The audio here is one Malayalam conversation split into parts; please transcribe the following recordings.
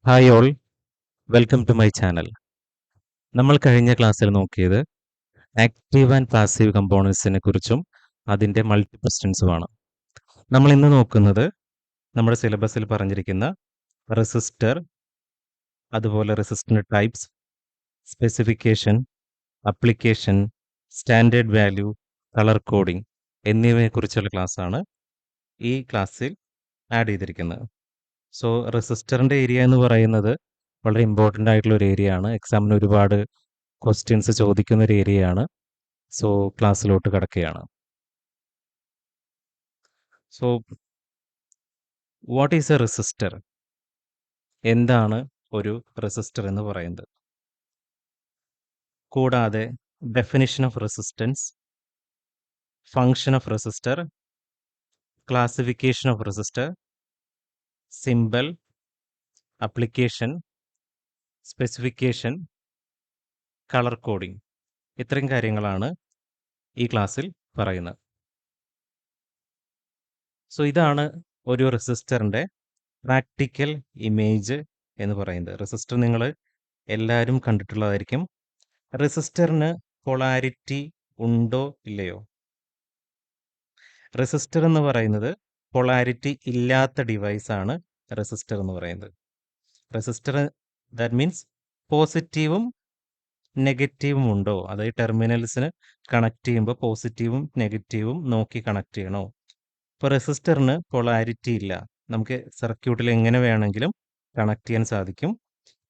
Hi all, welcome to my channel. നമ്മൾ കഴിഞ്ഞ ക്ലാസ്സിൽ നോക്കിയത് ആക്റ്റീവ് ആൻഡ് പാസീവ് കമ്പോണൻസിനെ കുറിച്ചും അതിൻ്റെ മൾട്ടി ക്വസ്റ്റ്യൻസുമാണ്. നമ്മൾ ഇന്ന് നോക്കുന്നത് നമ്മുടെ സിലബസിൽ പറഞ്ഞിരിക്കുന്ന റെസിസ്റ്റർ, അതുപോലെ റെസിസ്റ്ററിൻ്റെ types, specification, application, standard value, colour coding എന്നിവയെക്കുറിച്ചുള്ള ക്ലാസ്സാണ് ഈ ക്ലാസ്സിൽ ആഡ് ചെയ്തിരിക്കുന്നത്. സോ റെസിസ്റ്ററിൻ്റെ ഏരിയ എന്ന് പറയുന്നത് വളരെ ഇമ്പോർട്ടൻ്റ് ആയിട്ടുള്ള ഒരു ഏരിയ ആണ്. എക്സാമിന് ഒരുപാട് ക്വസ്റ്റ്യൻസ് ചോദിക്കുന്ന ഒരു ഏരിയ ആണ്. സോ ക്ലാസ്സിലോട്ട് കടക്കുകയാണ്. So what is A resistor? എന്താണ് ഒരു റെസിസ്റ്റർ എന്ന് പറയുന്നത്? കൂടാതെ definition of resistance, function of resistor, classification of resistor, symbol, application, specification, colour coding, ഇത്രയും കാര്യങ്ങളാണ് ഈ ക്ലാസ്സിൽ പറയുന്നത്. സോ ഇതാണ് ഒരു റെസിസ്റ്ററിൻ്റെ പ്രാക്ടിക്കൽ ഇമേജ് എന്ന് പറയുന്നത്. റെസിസ്റ്റർ നിങ്ങൾ എല്ലാവരും കണ്ടിട്ടുള്ളതായിരിക്കും. റെസിസ്റ്ററിന് പൊളാരിറ്റി ഉണ്ടോ ഇല്ലയോ? റെസിസ്റ്റർ എന്ന് പറയുന്നത് പൊളാരിറ്റി ഇല്ലാത്ത ഡിവൈസാണ് റെസിസ്റ്റർ എന്ന് പറയുന്നത്. റെസിസ്റ്റർ ദാറ്റ് മീൻസ് പോസിറ്റീവും നെഗറ്റീവും ഉണ്ടോ, അതായത് ടെർമിനൽസിന് കണക്ട് ചെയ്യുമ്പോൾ പോസിറ്റീവും നെഗറ്റീവും നോക്കി കണക്ട് ചെയ്യണോ? ഇപ്പോൾ റെസിസ്റ്ററിന് പൊളാരിറ്റി ഇല്ല, നമുക്ക് സർക്യൂട്ടിൽ എങ്ങനെ വേണമെങ്കിലും കണക്ട് ചെയ്യാൻ സാധിക്കും.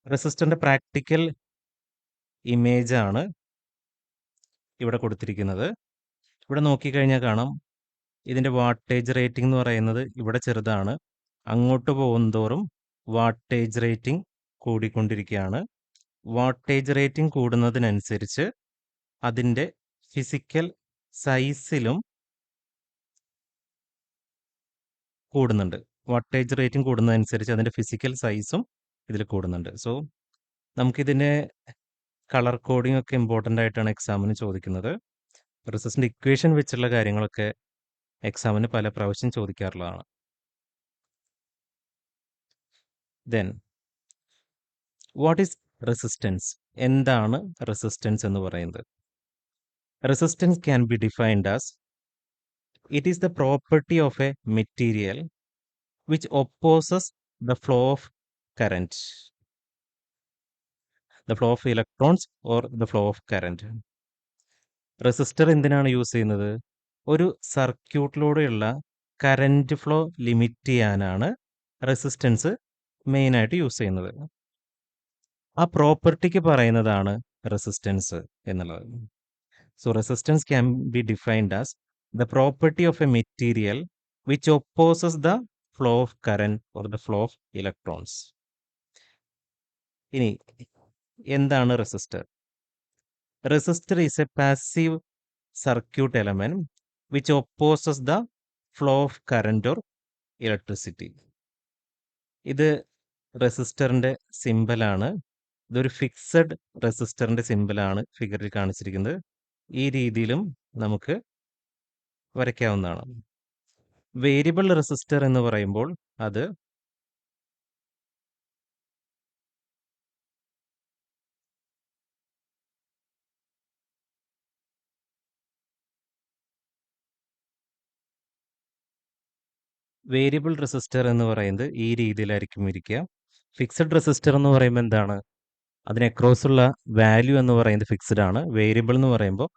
റെസിസ്റ്ററിൻ്റെ പ്രാക്ടിക്കൽ ഇമേജ് ആണ് ഇവിടെ കൊടുത്തിരിക്കുന്നത്. ഇവിടെ നോക്കിക്കഴിഞ്ഞാൽ കാണാം, ഇതിൻ്റെ വാട്ടേജ് റേറ്റിംഗ് എന്ന് പറയുന്നത് ഇവിടെ ചെറുതാണ്. അങ്ങോട്ട് പോകുന്തോറും വാട്ടേജ് റേറ്റിംഗ് കൂടിക്കൊണ്ടിരിക്കുകയാണ്. വാട്ടേജ് റേറ്റിംഗ് കൂടുന്നതിനനുസരിച്ച് അതിൻ്റെ ഫിസിക്കൽ സൈസിലും കൂടുന്നുണ്ട്. വാട്ടേജ് റേറ്റിംഗ് കൂടുന്നതനുസരിച്ച് അതിൻ്റെ ഫിസിക്കൽ സൈസും ഇതിൽ കൂടുന്നുണ്ട്. സോ നമുക്കിതിൻ്റെ കളർ കോഡിംഗ് ഒക്കെ ഇമ്പോർട്ടൻ്റ് ആയിട്ടാണ് എക്സാമിന് ചോദിക്കുന്നത്. റെസിസ്റ്ററിൻ്റെ ഇക്വേഷൻ വെച്ചുള്ള കാര്യങ്ങളൊക്കെ എക്സാമിന് പല പ്രാവശ്യം ചോദിക്കാറുള്ളതാണ്. Then what is resistance? എന്താണ് റെസിസ്റ്റൻസ് എന്ന് പറയുന്നത്? Resistance can be defined as it is the property of a material which opposes the flow of current, the flow of electrons or the flow of current. Resistor എന്തിനാണ് യൂസ് ചെയ്യുന്നത്? ഒരു സർക്യൂട്ടിലൂടെയുള്ള കറൻറ്റ് ഫ്ലോ ലിമിറ്റ് ചെയ്യാനാണ് റെസിസ്റ്റൻസ് മെയിനായിട്ട് യൂസ് ചെയ്യുന്നത്. ആ പ്രോപ്പർട്ടിക്ക് പറയുന്നതാണ് റെസിസ്റ്റൻസ് എന്നുള്ളത്. So resistance can be defined as the property of a material which opposes the flow of current or the flow of electrons. ഇനി എന്താണ് resistor? Resistor is A passive circuit element which opposes the flow of current or electricity. ഇത് റെസിസ്റ്ററിൻ്റെ സിമ്പലാണ്. ഇതൊരു ഫിക്സഡ് റെസിസ്റ്ററിൻ്റെ സിമ്പലാണ് ഫിഗറിൽ കാണിച്ചിരിക്കുന്നത്. ഈ രീതിയിലും നമുക്ക് വരയ്ക്കാവുന്നതാണ്. വേരിയബിൾ റെസിസ്റ്റർ എന്ന് പറയുമ്പോൾ അത് വേരിയബിൾ റെസിസ്റ്റർ എന്ന് പറയുന്നത് ഈ രീതിയിലായിരിക്കും ഇരിക്കുക. ഫിക്സഡ് റെസിസ്റ്റർ എന്ന് പറയുമ്പോൾ എന്താണ്? അതിന് അക്രോസ് ഉള്ള വാല്യൂ എന്ന് പറയുന്നത് ഫിക്സഡ് ആണ്. വേരിയബിൾ എന്ന് പറയുമ്പോൾ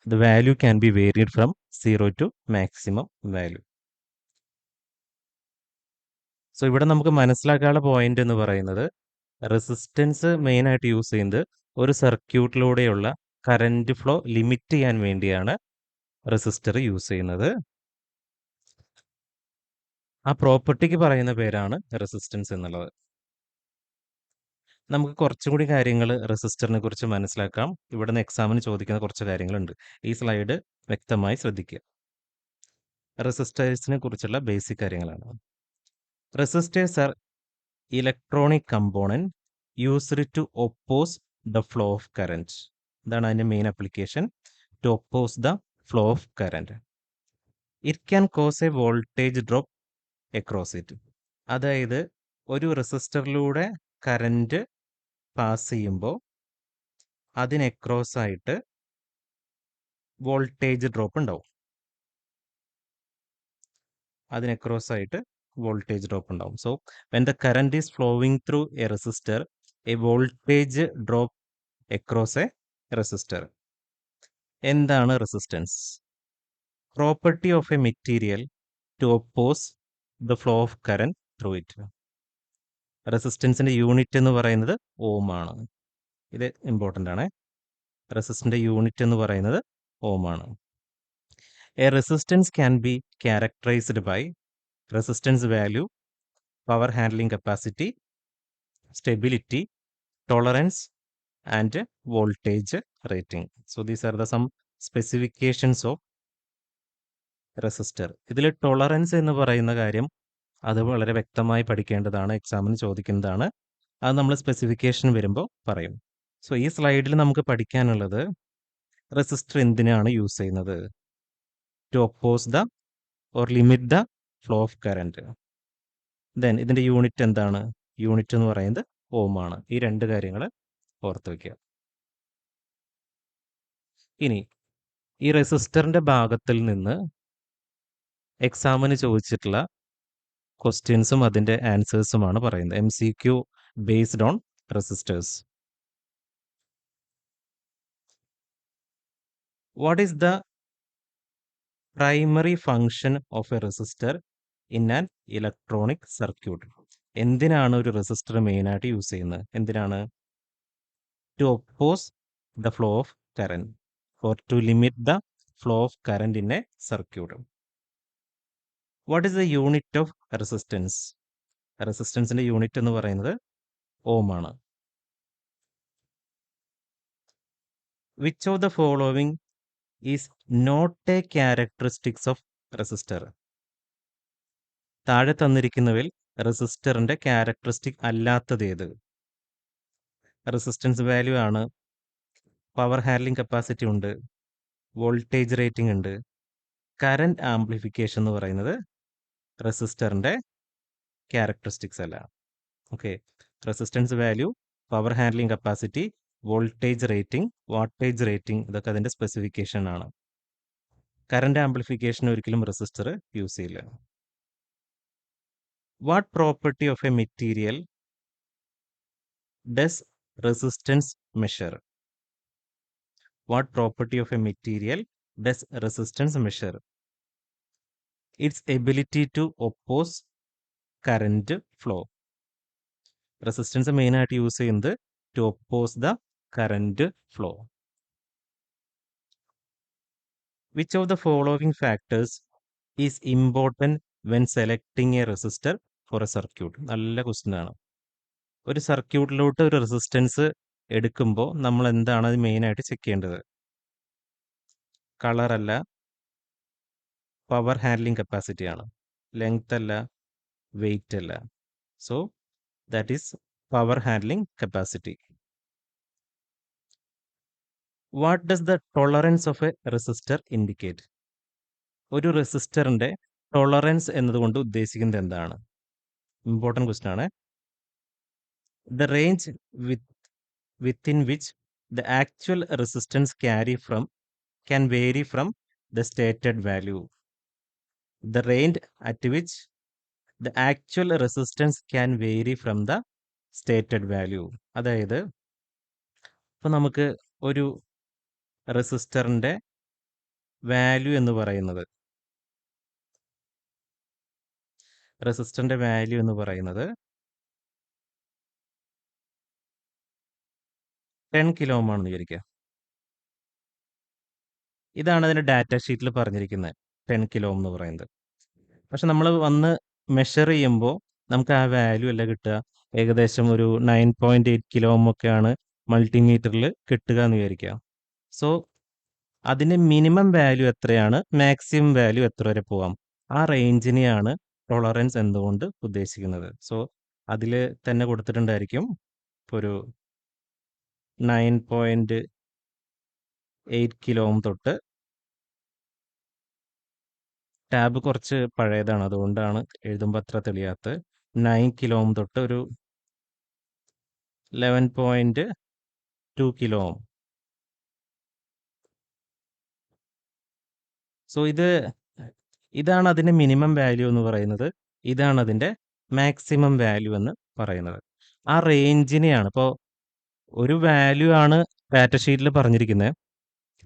the value can be varied from 0 to maximum value. So ഇവിടെ നമുക്ക് മനസ്സിലാക്കാനുള്ള പോയിന്റ് എന്ന് പറയുന്നത് റെസിസ്റ്റൻസ് മെയിനായിട്ട് യൂസ് ചെയ്യുന്നത് ഒരു സർക്യൂട്ടിലൂടെയുള്ള കറന്റ് ഫ്ലോ ലിമിറ്റ് ചെയ്യാൻ വേണ്ടിയാണ് റെസിസ്റ്റർ യൂസ് ചെയ്യുന്നത്. ആ പ്രോപ്പർട്ടിക്ക് പറയുന്ന പേരാണ് റെസിസ്റ്റൻസ് എന്നുള്ളത്. നമുക്ക് കുറച്ചും കൂടി കാര്യങ്ങൾ റെസിസ്റ്ററിനെ കുറിച്ച് മനസ്സിലാക്കാം. ഇവിടെ നിന്ന് എക്സാമിന് ചോദിക്കുന്ന കുറച്ച് കാര്യങ്ങളുണ്ട്. ഈ സ്ലൈഡ് വ്യക്തമായി ശ്രദ്ധിക്കുക. റെസിസ്റ്റേഴ്സിനെ കുറിച്ചുള്ള ബേസിക് കാര്യങ്ങളാണ്. Resistors are electronic component used to oppose the flow of current. ഇതാണ് അതിൻ്റെ main application, to oppose the flow of current. It can cause a voltage drop across it. അതായത് ഒരു റെസിസ്റ്ററിലൂടെ കറന്റ് പാസ് ചെയ്യുമ്പോൾ അതിന് അക്രോസ് ആയിട്ട് വോൾട്ടേജ് ഡ്രോപ്പ് ഉണ്ടാവും. അതിന് അക്രോസ് ആയിട്ട് വോൾട്ടേജ് ഡ്രോപ്പ് ഉണ്ടാവും. So when the current is flowing through a resistor, a voltage drop across a resistor. എന്താണ് resistance? Property of a material to oppose the flow of current through it. റെസിസ്റ്റൻസിന്റെ യൂണിറ്റ് എന്ന് പറയുന്നത് ഓം ആണ്. ഇത് ഇമ്പോർട്ടൻ്റ് ആണ്. റെസിസ്റ്ററിന്റെ യൂണിറ്റ് എന്ന് പറയുന്നത് ഓം ആണ്. A resistance can be characterized by resistance value, power handling capacity, stability, tolerance, and voltage rating. So these are the some specifications of resistor. ഇതിൽ ടോളറൻസ് എന്ന് പറയുന്ന കാര്യം അത് വളരെ വ്യക്തമായി പഠിക്കേണ്ടതാണ്, എക്സാമിന് ചോദിക്കുന്നതാണ്. അത് നമ്മൾ സ്പെസിഫിക്കേഷൻ വരുമ്പോൾ പറയും. സോ ഈ സ്ലൈഡിൽ നമുക്ക് പഠിക്കാനുള്ളത് റെസിസ്റ്റർ എന്തിനാണ് യൂസ് ചെയ്യുന്നത്? To oppose the or limit the flow of current. Then ഇതിൻ്റെ യൂണിറ്റ് എന്താണ്? യൂണിറ്റ് എന്ന് പറയുന്നത് ഓം ആണ്. ഈ രണ്ട് കാര്യങ്ങൾ ഓർത്ത് വയ്ക്കുക. ഇനി ഈ റെസിസ്റ്ററിന്റെ ഭാഗത്തിൽ നിന്ന് എക്സാമിന് ചോദിച്ചിട്ടുള്ള ക്വസ്റ്റ്യൻസും അതിൻ്റെ ആൻസേഴ്സുമാണ് പറയുന്നത്. MCQ based on resistors. What is the primary function of a resistor in an electronic circuit? എന്തിനാണ് ഒരു റെസിസ്റ്റർ മെയിനായിട്ട് യൂസ് ചെയ്യുന്നത്? എന്തിനാണ്? To oppose the flow of current, or to limit the flow of current in a circuit. What is the unit of resistance? റെസിസ്റ്റൻസിന്റെ യൂണിറ്റ് എന്ന് പറയുന്നത് ഓം ആണ്. Which of the following is not a characteristics of resistor? താഴെ തന്നിരിക്കുന്നവയിൽ റെസിസ്റ്ററിന്റെ ക്യാരക്ടറിസ്റ്റിക് അല്ലാത്തത് ഏത്? റെസിസ്റ്റൻസ് വാല്യൂ ആണ്, പവർ ഹാൻഡ്ലിംഗ് കപ്പാസിറ്റി ഉണ്ട്, വോൾട്ടേജ് റേറ്റിംഗ് ഉണ്ട്. കറന്റ് ആംപ്ലിഫിക്കേഷൻ എന്ന് പറയുന്നത് റെസിസ്റ്ററിന്റെ ക്യാരക്ടറിസ്റ്റിക്സ് അല്ല. Okay, resistance value, power handling capacity, voltage rating, wattage rating, ഇതൊക്കെ അതിന്റെ സ്പെസിഫിക്കേഷൻ ആണ്. കറന്റ് ആംപ്ലിഫിക്കേഷൻ ഒരിക്കലും റെസിസ്റ്റർ യൂസ് ചെയ്യില്ല. What property of a material does resistance measure? What property of a material does resistance measure? Its ability to oppose current flow. Resistance main ആയിട്ട് യൂസ് ചെയ്യുന്നത് to oppose the current flow. Which of the following factors is important when selecting a resistor for a circuit? നല്ല ക്വസ്റ്റ്യൻ ആണ്. ഒരു സർക്യൂട്ടിലോട്ട് ഒരു റെസിസ്റ്റൻസ് എടുക്കുമ്പോൾ നമ്മൾ എന്താണ് അത് മെയിനായിട്ട് ചെക്ക് ചെയ്യേണ്ടത്? കളർ അല്ല, പവർ ഹാൻഡ്ലിംഗ് കപ്പാസിറ്റി ആണ്. ലെങ്ത് അല്ല, വെയിറ്റ് അല്ല. So that is power handling capacity. What does the tolerance of a resistor indicate? ഒരു റെസിസ്റ്ററിന്റെ ടോളറൻസ് എന്നതുകൊണ്ട് ഉദ്ദേശിക്കുന്നത് എന്താണ്? ഇമ്പോർട്ടൻറ്റ് ക്വസ്റ്റ്യൻ ആണ്. The range within which the actual resistance can vary from the stated value. The range at which the actual resistance can vary from the stated value. അതായത് ഇപ്പം നമുക്ക് ഒരു റെസിസ്റ്ററിന്റെ വാല്യൂ എന്ന് പറയുന്നത് 10 കിലോ ഓം ആണെന്ന് വിചാരിക്കുക. ഇതാണ് അതിന്റെ ഡാറ്റ ഷീറ്റിൽ പറഞ്ഞിരിക്കുന്നത് 10 കിലോ ഓം എന്ന് പറയുന്നത്. പക്ഷെ നമ്മൾ വന്ന് മെഷർ ചെയ്യുമ്പോൾ നമുക്ക് ആ വാല്യൂ അല്ല കിട്ടുക. ഏകദേശം ഒരു 9.8 കിലോ ഓം ഒക്കെയാണ് മൾട്ടിമീറ്ററിൽ കിട്ടുക എന്ന് വിചാരിക്കുക. സോ അതിന്റെ മിനിമം വാല്യൂ എത്രയാണ്, മാക്സിമം വാല്യൂ എത്ര വരെ പോവാം, ആ റേഞ്ചിനെയാണ് ടോളറൻസ് എന്തുകൊണ്ട് ഉദ്ദേശിക്കുന്നത്. സോ അതിൽ തന്നെ കൊടുത്തിട്ടുണ്ടായിരിക്കും. ഇപ്പോൾ ഒരു 9.8 കിലോ ഓം തൊട്ട്, ടാബ് കുറച്ച് പഴയതാണ് അതുകൊണ്ടാണ് എഴുതുമ്പോൾ അത്ര തെളിയാത്തത്. 9 കിലോ ഓം തൊട്ട് ഒരു 11.2 കിലോ ഓം. സോ ഇതാണ് അതിൻ്റെ മിനിമം വാല്യൂ എന്ന് പറയുന്നത്. ഇതാണ് അതിൻ്റെ മാക്സിമം വാല്യൂ എന്ന് പറയുന്നത്. ആ റേഞ്ചിനെയാണ് ഇപ്പോൾ ഒരു വാല്യൂ ആണ് ഡാറ്റ ഷീറ്റിൽ പറഞ്ഞിരിക്കുന്നത്,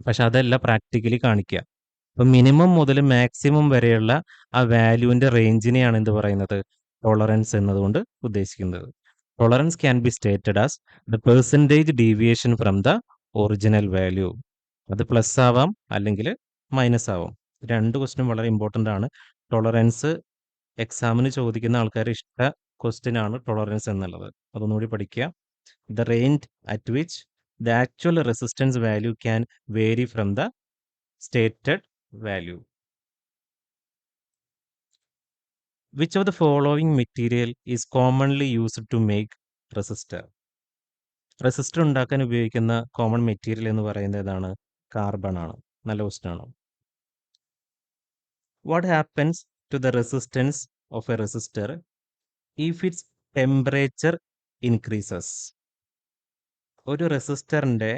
പക്ഷെ അതല്ല പ്രാക്ടിക്കലി കാണിക്കുക. അപ്പം മിനിമം മുതൽ മാക്സിമം വരെയുള്ള ആ വാല്യൂവിൻ്റെ റേഞ്ചിനെയാണ് എന്ത് പറയുന്നത്, ടോളറൻസ് എന്നതുകൊണ്ട് ഉദ്ദേശിക്കുന്നത്. Tolerance can be stated as the percentage deviation from the original value. അത് പ്ലസ് ആവാം അല്ലെങ്കിൽ മൈനസ് ആവാം. രണ്ട് ക്വസ്റ്റ്യനും വളരെ ഇമ്പോർട്ടൻ്റ് ആണ്. ടോളറൻസ് എക്സാമിന് ചോദിക്കുന്ന ആൾക്കാർ ഇഷ്ട ക്വസ്റ്റ്യൻ ആണ് ടോളറൻസ് എന്നുള്ളത്. അതൊന്നുകൂടി പഠിക്കുക. The range at which the actual resistance value can vary from the stated value. Which of the following material is commonly used to make resistor? Resistor ഉണ്ടാക്കാൻ ഉപയോഗിക്കുന്ന കോമൺ മെറ്റീരിയൽ എന്ന് പറയുന്നത് ഏതാണ്? കാർബൺ ആണ്. നല്ല ക്വസ്റ്റ്യൻ ആണ്. What happens to the resistance of a resistor if its temperature increases? ഒരു റെസിസ്റ്ററിൻ്റെ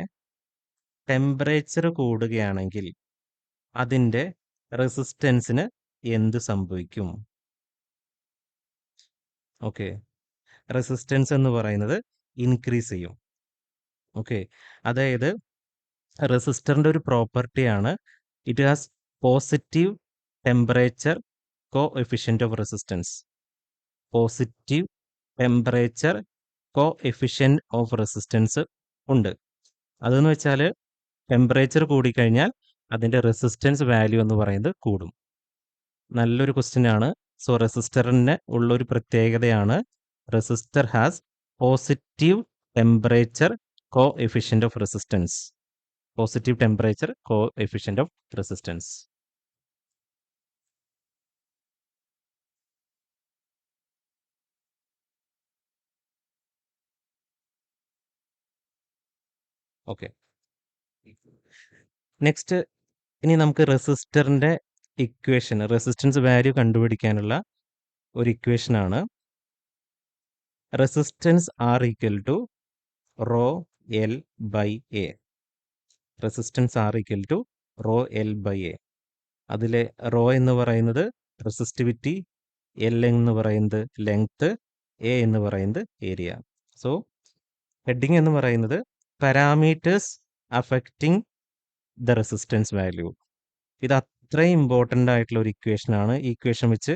ടെമ്പറേച്ചർ കൂടുകയാണെങ്കിൽ അതിൻ്റെ റെസിസ്റ്റൻസിന് എന്ത് സംഭവിക്കും? ഓക്കെ, റെസിസ്റ്റൻസ് എന്ന് പറയുന്നത് ഇൻക്രീസ് ചെയ്യും. ഓക്കെ, അതായത് റെസിസ്റ്ററിൻ്റെ ഒരു പ്രോപ്പർട്ടിയാണ് it has positive temperature coefficient of resistance. Positive temperature coefficient of resistance ഉണ്ട്. അതെന്ന് വെച്ചാൽ ടെമ്പറേച്ചർ കൂടിക്കഴിഞ്ഞാൽ അതിൻ്റെ റെസിസ്റ്റൻസ് വാല്യൂ എന്ന് പറയുന്നത് കൂടും. നല്ലൊരു ക്വസ്റ്റ്യൻ ആണ്. സോ റെസിസ്റ്ററിന് ഉള്ളൊരു പ്രത്യേകതയാണ് resistor has positive temperature coefficient of resistance. Positive temperature coefficient of resistance. Okay, next ഇനി നമുക്ക് റെസിസ്റ്ററിൻ്റെ ഇക്വേഷൻ, റെസിസ്റ്റൻസ് വാല്യൂ കണ്ടുപിടിക്കാനുള്ള ഒരു ഇക്വേഷനാണ്. Resistance R equal to rho L by A. Resistance R equal to rho L by A. അതിലെ റോ എന്ന് പറയുന്നത് റെസിസ്റ്റിവിറ്റി, എൽ എന്ന് പറയുന്നത് ലെങ്ത്, എ എന്ന് പറയുന്നത് ഏരിയ. സോ ഹെഡിങ് എന്ന് പറയുന്നത് parameters affecting the resistance value. ഇത് അത്രയും ഇമ്പോർട്ടൻ്റ് ആയിട്ടുള്ള ഒരു ഇക്വേഷനാണ്. ഈ ഇക്വേഷൻ വെച്ച്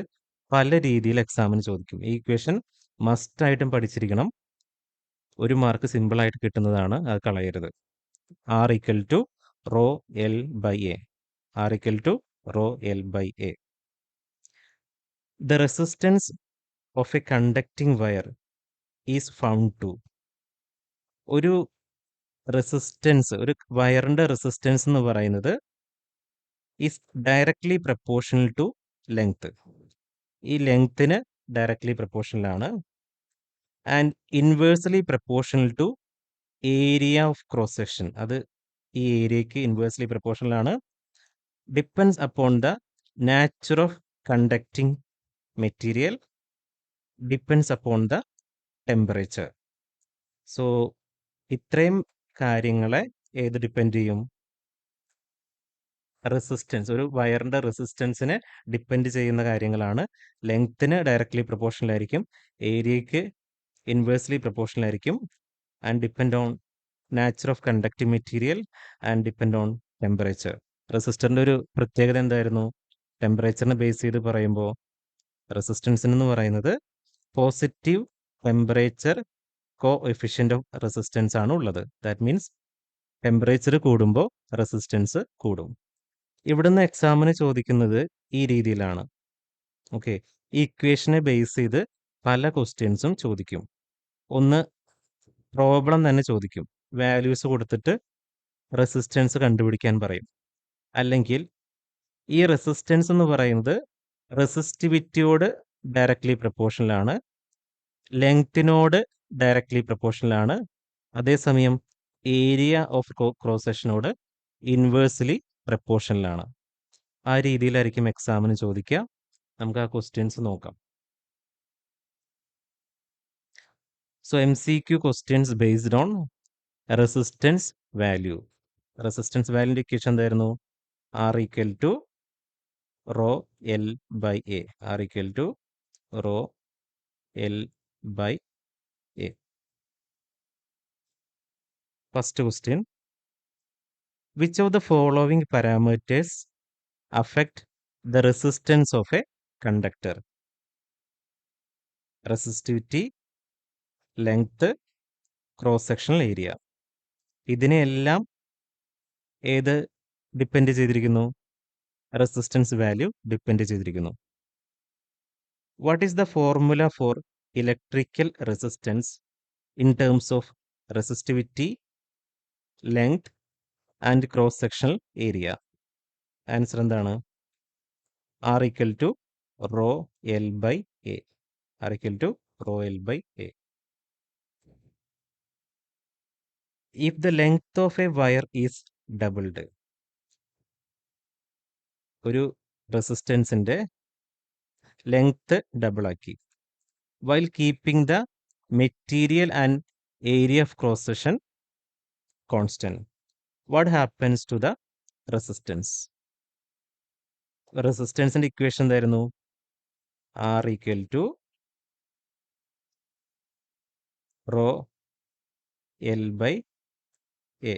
പല രീതിയിൽ എക്സാമിന് ചോദിക്കും. ഈ ഇക്വേഷൻ മസ്റ്റായിട്ടും പഠിച്ചിരിക്കണം. ഒരു മാർക്ക് സിമ്പിളായിട്ട് കിട്ടുന്നതാണ്, അത് കളയരുത്. R equal to rho L by A. R equal to rho L by A. The resistance of a conducting wire is found to. ഒരു റെസിസ്റ്റൻസ്, ഒരു വയറിൻ്റെ റെസിസ്റ്റൻസ് എന്ന് പറയുന്നത് is directly proportional to length. ഈ ലെങ്ത്തിന് ഡയറക്ട്ലി പ്രപ്പോർഷണലാണ്. And inversely proportional to area of cross section. അത് ഈ ഏരിയയ്ക്ക് ഇൻവേഴ്സ്ലി പ്രപ്പോർഷണലാണ്. Depends upon the nature of conducting material, depends upon the temperature. So ഇത്രയും കാര്യങ്ങളെ ഏത് ഡിപ്പെൻഡ് ചെയ്യും? റെസിസ്റ്റൻസ്, ഒരു വയറിൻ്റെ റെസിസ്റ്റൻസിനെ ഡിപ്പെൻഡ് ചെയ്യുന്ന കാര്യങ്ങളാണ്. ലെങ്ത്തിന് ഡയറക്ട്ലി പ്രപ്പോർഷണൽ ആയിരിക്കും, ഏരിയയ്ക്ക് ഇൻവേഴ്സ്ലി പ്രപ്പോർഷണൽ ആയിരിക്കും, and depend on nature of conducting material, and depend on temperature. റെസിസ്റ്ററിൻ്റെ ഒരു പ്രത്യേകത എന്തായിരുന്നു? ടെമ്പറേച്ചറിനെ ബേസ് ചെയ്ത് പറയുമ്പോൾ റെസിസ്റ്റൻസിന് എന്ന് പറയുന്നത് positive temperature coefficient of resistance ആണ് ഉള്ളത്. ദാറ്റ് മീൻസ് ടെമ്പറേച്ചർ കൂടുമ്പോൾ റെസിസ്റ്റൻസ് കൂടും. ഇവിടുന്ന് എക്സാമിന് ചോദിക്കുന്നത് ഈ രീതിയിലാണ്. ഓക്കെ, ഈ ഇക്വേഷനെ ബേസ് ചെയ്ത് പല ക്വസ്റ്റ്യൻസും ചോദിക്കും. ഒന്ന് പ്രോബ്ലം തന്നെ ചോദിക്കും, വാല്യൂസ് കൊടുത്തിട്ട് റെസിസ്റ്റൻസ് കണ്ടുപിടിക്കാൻ പറയും. അല്ലെങ്കിൽ ഈ റെസിസ്റ്റൻസ് എന്ന് പറയുന്നത് റെസിസ്റ്റിവിറ്റിയോട് ഡയറക്ട്ലി പ്രപ്പോർഷണലാണ്, ലെങ്ത്തിനോട് ഡയറക്ട്ലി പ്രപ്പോർഷണലാണ്, അതേസമയം ഏരിയ ഓഫ് ക്രോസ് സെക്ഷനോട് ഇൻവേഴ്സ്ലി പ്രപ്പോർഷണലാണ്. ആ രീതിയിലായിരിക്കും എക്സാമിന് ചോദിക്കുക. നമുക്ക് ആ ക്വസ്റ്റ്യൻസ് നോക്കാം. So MCQ questions based on resistance value. Resistance value equation എന്തായിരുന്നു? R equal to rho L by A. R equal to rho L by A. First question. Which of the following parameters affect the resistance of a conductor? Resistivity, length, cross-sectional area. ഇതിനെയെല്ലാം ഏത് ഡിപ്പെൻഡ് ചെയ്തിരിക്കുന്നു? റെസിസ്റ്റൻസ് വാല്യൂ ഡിപ്പെൻഡ് ചെയ്തിരിക്കുന്നു. What is the formula for electrical resistance in terms of resistivity, length and cross sectional area? Answer എന്താണ്? R equal to rho L by A. R equal to rho L by A. If the length of a wire is doubled, ഒരു റെസിസ്റ്റൻസിന്റെ ലെങ്ത് ഡബിൾ ആക്കി, while keeping the material and area of cross section constant, what happens to the resistance? റെസിസ്റ്റൻസിന്റെ ഇക്വേഷൻ എന്തായിരുന്നു? R equal to rho L by A.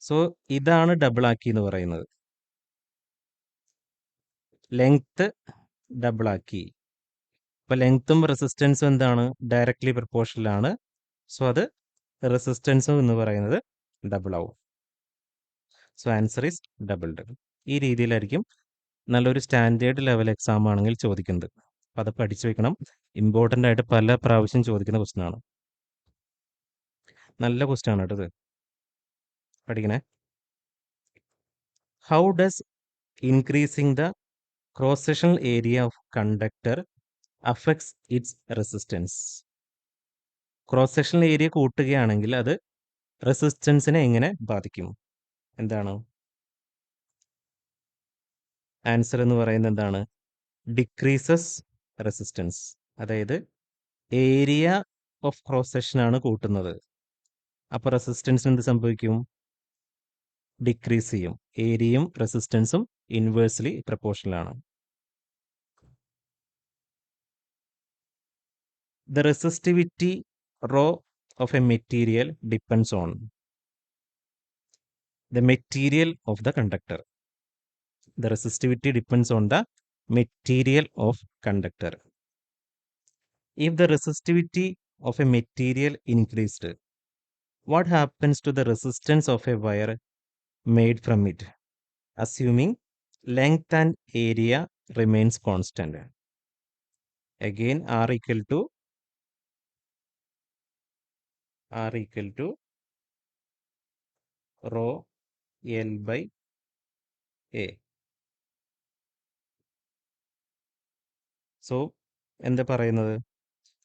So ഇതാണ് ഡബിൾ ആക്കി എന്ന് പറയുന്നത്. ലെങ്ത് ഡബിൾ ആക്കി. അപ്പൊ ലെങ്ത്തും റെസിസ്റ്റൻസും എന്താണ്? ഡയറക്ട്ലി പ്രപ്പോർഷണൽ ആണ്. സോ അത് റെസിസ്റ്റൻസും എന്ന് പറയുന്നത് ഡബിൾ ആവും. So answer is doubled. ഈ രീതിയിലായിരിക്കും നല്ലൊരു സ്റ്റാൻഡേർഡ് ലെവൽ എക്സാം ആണെങ്കിൽ ചോദിക്കുന്നത്. അപ്പം അത് പഠിച്ചു വെക്കണം. ഇമ്പോർട്ടൻ്റ് ആയിട്ട് പല പ്രാവശ്യം ചോദിക്കുന്ന ക്വസ്റ്റ്യൻ ആണ്. നല്ല ക്വസ്റ്റ്യൻ ആണ് കേട്ടോ ഇത്. പഠിക്കണേ. How does increasing the cross sectional area of conductor affects it's resistance? Cross sectional area കൂട്ടുകയാണെങ്കിൽ അത് റെസിസ്റ്റൻസിനെ എങ്ങനെ ബാധിക്കും? എന്താണ് ആൻസർ എന്ന് പറയുന്നത്? എന്താണ്? Decreases resistance. അതായത് ഏരിയ ഓഫ് ക്രോസ് സെക്ഷൻ ആണ് കൂട്ടുന്നത്. അപ്പോൾ റെസിസ്റ്റൻസിന് എന്ത് സംഭവിക്കും? ഡിക്രീസ് ചെയ്യും. ഏരിയയും റെസിസ്റ്റൻസും ഇൻവേഴ്സ്ലി പ്രപ്പോർഷണൽ ആണ്. The resistivity rho of a material depends on the material of the conductor. The resistivity depends on the material of conductor. If the resistivity of a material increased, what happens to the resistance of a wire made from it, assuming length and area remains constant? Again, R equal to rho L by A. So എന്താ പറയുന്നത്?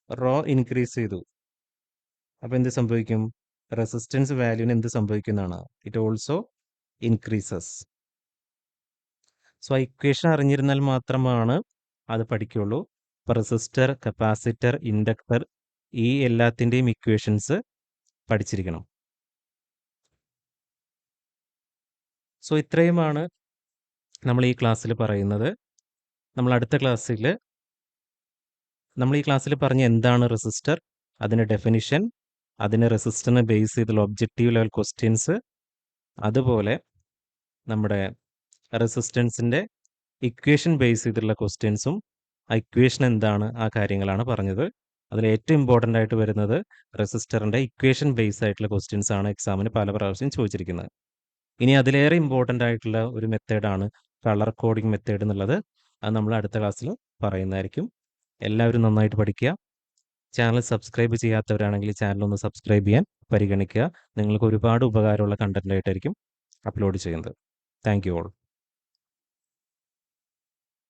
റോ ഇൻക്രീസ് ചെയ്തു. അപ്പം എന്ത് സംഭവിക്കും? റെസിസ്റ്റൻസ് വാല്യൂവിന് എന്ത് സംഭവിക്കുന്നതാണ്? It also increases. So equation അറിഞ്ഞിരുന്നാൽ മാത്രമാണ് അത് പഠിക്കുള്ളൂ. ഇപ്പോൾ റെസിസ്റ്റർ, കപ്പാസിറ്റർ, ഇൻഡക്ടർ ഈ എല്ലാത്തിൻ്റെയും ഇക്വേഷൻസ് പഠിച്ചിരിക്കണം. സോ ഇത്രയുമാണ് നമ്മൾ ഈ ക്ലാസ്സിൽ പറയുന്നത്. നമ്മൾ അടുത്ത ക്ലാസ്സിൽ നമ്മൾ ഈ ക്ലാസ്സിൽ പറഞ്ഞ എന്താണ് റെസിസ്റ്റർ, അതിൻ്റെ ഡെഫിനിഷൻ, അതിനെ റെസിസ്റ്ററിനെ ബേസ് ചെയ്തുള്ള ഒബ്ജക്റ്റീവ് ലെവൽ ക്വസ്റ്റ്യൻസ്, അതുപോലെ നമ്മുടെ റെസിസ്റ്റൻസിൻ്റെ ഇക്വേഷൻ ബേസ് ചെയ്തിട്ടുള്ള ക്വസ്റ്റ്യൻസും ആ ഇക്വേഷൻ എന്താണ്, ആ കാര്യങ്ങളാണ് പറഞ്ഞത്. അതിൽ ഏറ്റവും ഇമ്പോർട്ടൻ്റ് ആയിട്ട് വരുന്നത് റെസിസ്റ്ററിൻ്റെ ഇക്വേഷൻ ബേസ് ആയിട്ടുള്ള ക്വസ്റ്റ്യൻസ് ആണ് എക്സാമിന് പല പ്രാവശ്യം ചോദിച്ചിരിക്കുന്നത്. ഇനി അതിലേറെ ഇമ്പോർട്ടൻ്റ് ആയിട്ടുള്ള ഒരു മെത്തേഡാണ് കളർ കോഡിംഗ് മെത്തേഡ് എന്നുള്ളത്. അത് നമ്മൾ അടുത്ത ക്ലാസ്സിൽ പറയുന്നതായിരിക്കും. എല്ലാവരും നന്നായിട്ട് പഠിക്കുക. ചാനൽ സബ്സ്ക്രൈബ് ചെയ്യാത്തവരാണെങ്കിൽ ചാനൽ ഒന്ന് സബ്സ്ക്രൈബ് ചെയ്യാൻ പരിഗണിക്കുക. നിങ്ങൾക്ക് ഒരുപാട് ഉപകാരമുള്ള കണ്ടന്റ് ആയിട്ടായിരിക്കും അപ്ലോഡ് ചെയ്യുന്നത്. Thank you all.